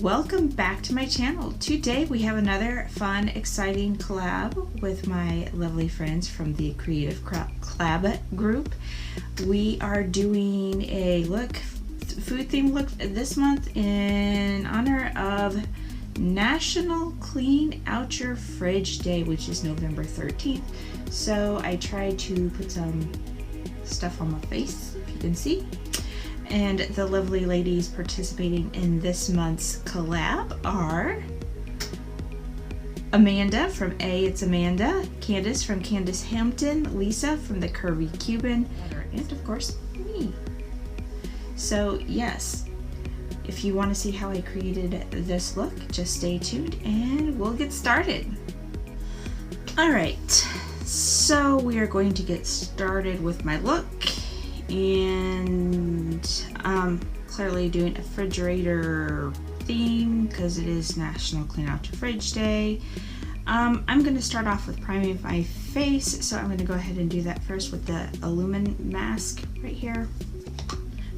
Welcome back to my channel. Today we have another fun, exciting collab with my lovely friends from the Creative Collab group. We are doing a food theme look this month in honor of National Clean Out Your Fridge Day, which is November 13th. So I tried to put some stuff on my face, if you can see. And the lovely ladies participating in this month's collab are Amanda from Ayyyeeeitsamanda, Candace from Candace Hampton, Lisa from the Curvy Cuban, and of course me. So yes, if you want to see how I created this look, just stay tuned and we'll get started. Alright, so we are going to get started with my look. And clearly doing a refrigerator theme because it is National Clean Out Your Fridge Day. I'm going to start off with priming my face, so I'm going to go ahead and do that first with the Illumin mask right here.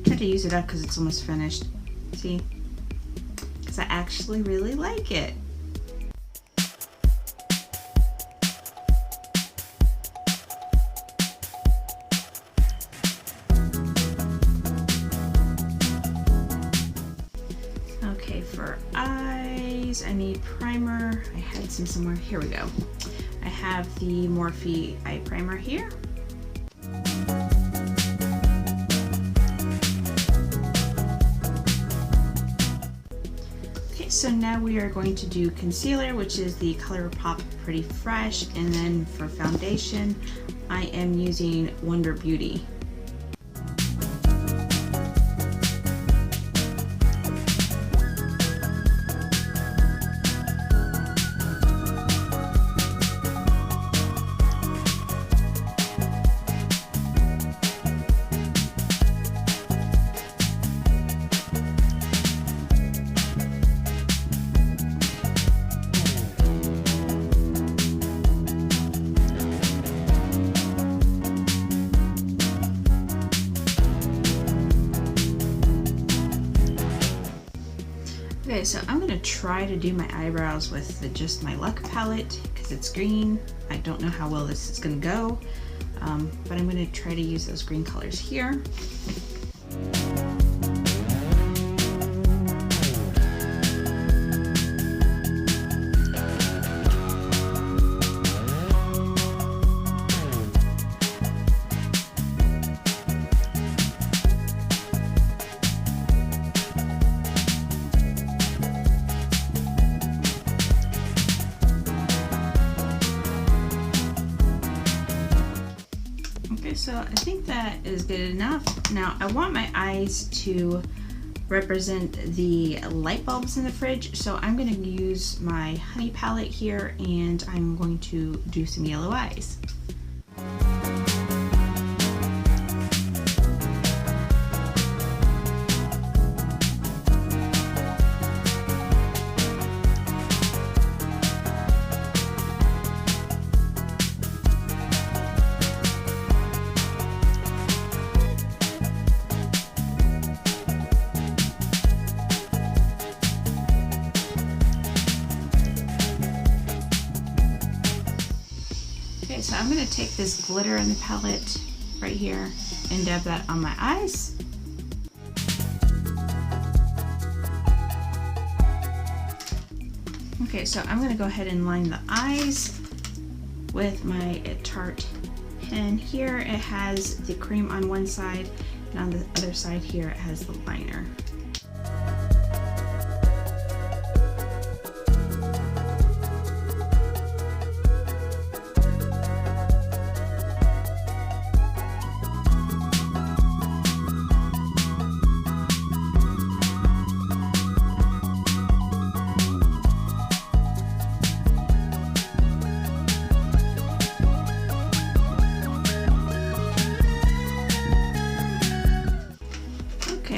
Try to use it up because it's almost finished. See? Because I actually really like it. For eyes, I need primer. I had some somewhere. Here we go. I have the Morphe eye primer here. Okay, so now we are going to do concealer, which is the ColourPop Pretty Fresh, and then for foundation, I am using Wonder Beauty. Okay, so I'm going to try to do my eyebrows with just my Luck palette because it's green. I don't know how well this is going to go, but I'm going to try to use those green colors here. So I think that is good enough. Now I want my eyes to represent the light bulbs in the fridge, so I'm going to use my Honey palette here and I'm going to do some yellow eyes. So I'm going to take this glitter in the palette right here and dab that on my eyes. Okay, so I'm going to go ahead and line the eyes with my Tarte pen here. It has the cream on one side, and on the other side here it has the liner.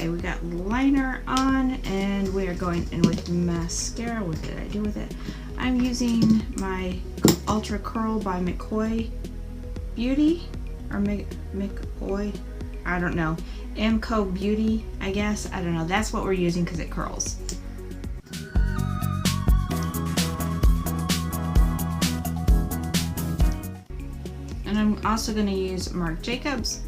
We got liner on and we are going in with mascara. What did I do with it? I'm using my Ultra Curl by McCoy Beauty or McCoy, I don't know, MCO Beauty, I guess. I don't know. That's what we're using because it curls. And I'm also going to use Marc Jacobs.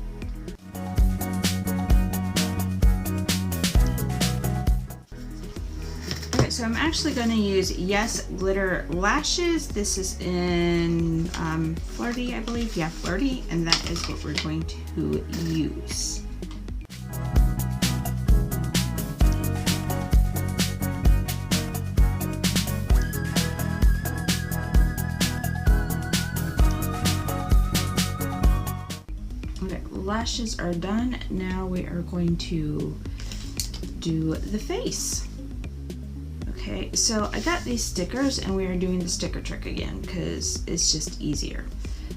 Okay, so I'm actually going to use Yes Glitter Lashes. This is in Flirty, I believe. Yeah, Flirty. And that is what we're going to use. Okay, lashes are done. Now we are going to do the face. Okay, so I got these stickers and we are doing the sticker trick again because it's just easier.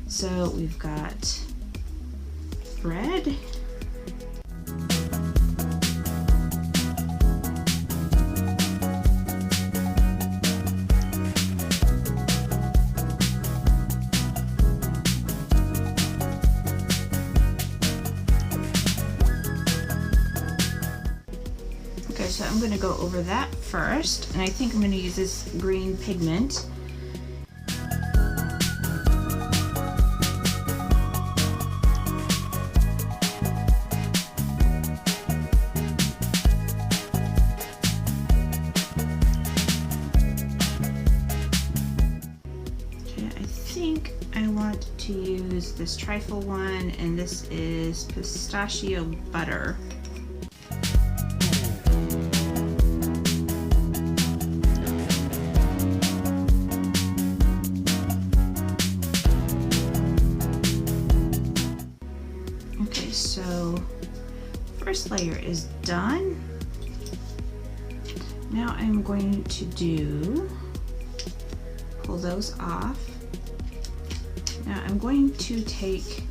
So we've got red. So I'm going to go over that first, and I think I'm going to use this green pigment. Okay, I think I want to use this trifle one, and this is pistachio butter. So first layer is done. Now I'm going to pull those off. Now I'm going to take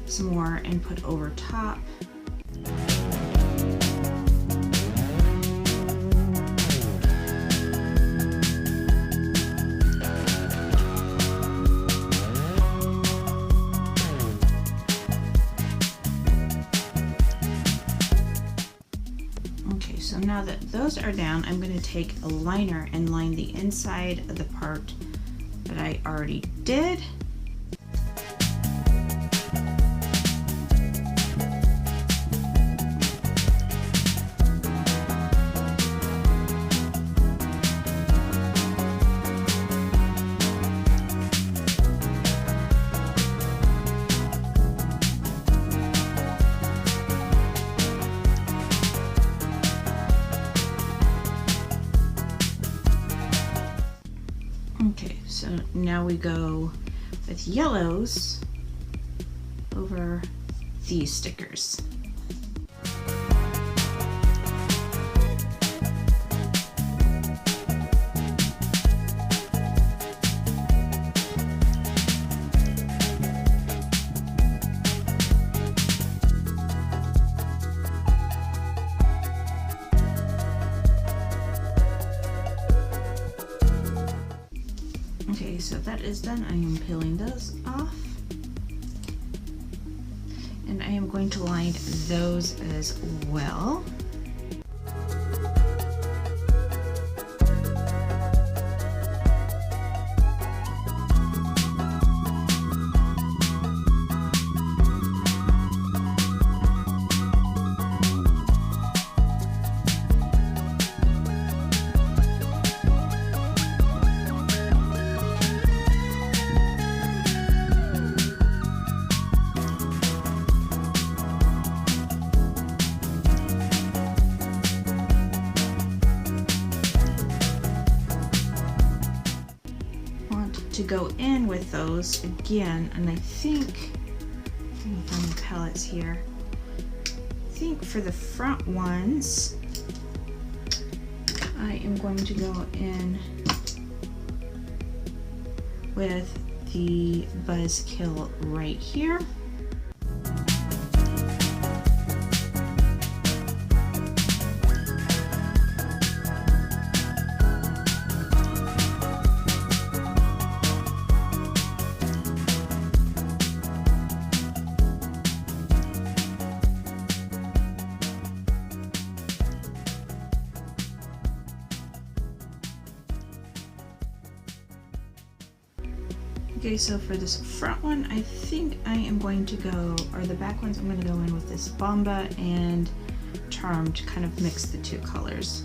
some more and put over top. So now that those are down, I'm going to take a liner and line the inside of the part that I already did. Okay, so now we go with yellows over these stickers. Okay, so that is done. I am peeling those off. And I am going to line those as well. To go in with those again, and I think I'm gonna find the palettes here. I think for the front ones, I am going to go in with the Buzzkill right here. Okay, so for this front one, I think I am going to go, or the back ones, I'm going to go in with this Bomba and Charm to kind of mix the two colors.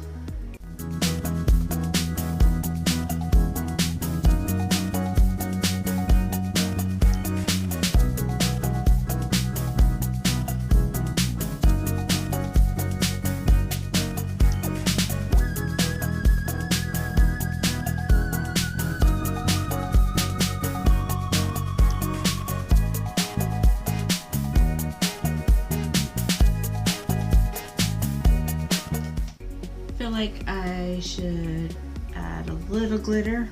I feel like I should add a little glitter.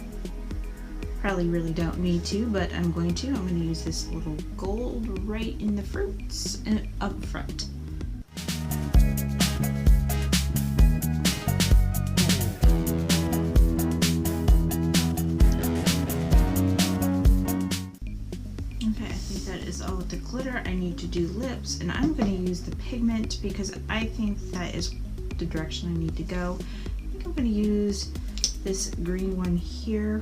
Probably really don't need to, but I'm going to. I'm going to use this little gold right in the fruits and up front. Okay, I think that is all with the glitter. I need to do lips, and I'm going to use the pigment because I think that is the direction I need to go. I think I'm going to use this green one here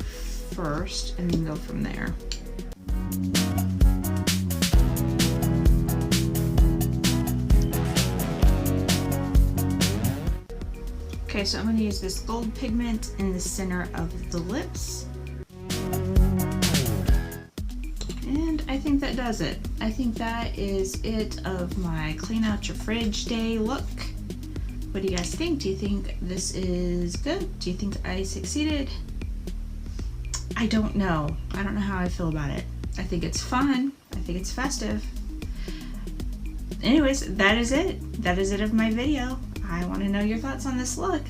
first and then go from there. Okay, so I'm going to use this gold pigment in the center of the lips. And I think that does it. I think that is it of my clean out your fridge day look. What do you guys think? Do you think this is good? Do you think I succeeded? I don't know. I don't know how I feel about it. I think it's fun. I think it's festive. Anyways, that is it. That is it of my video. I want to know your thoughts on this look.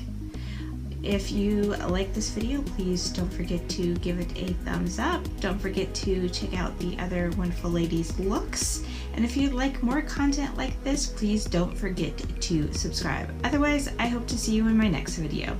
If you like this video, please don't forget to give it a thumbs up. Don't forget to check out the other wonderful ladies' looks. And if you'd like more content like this, please don't forget to subscribe. Otherwise, I hope to see you in my next video.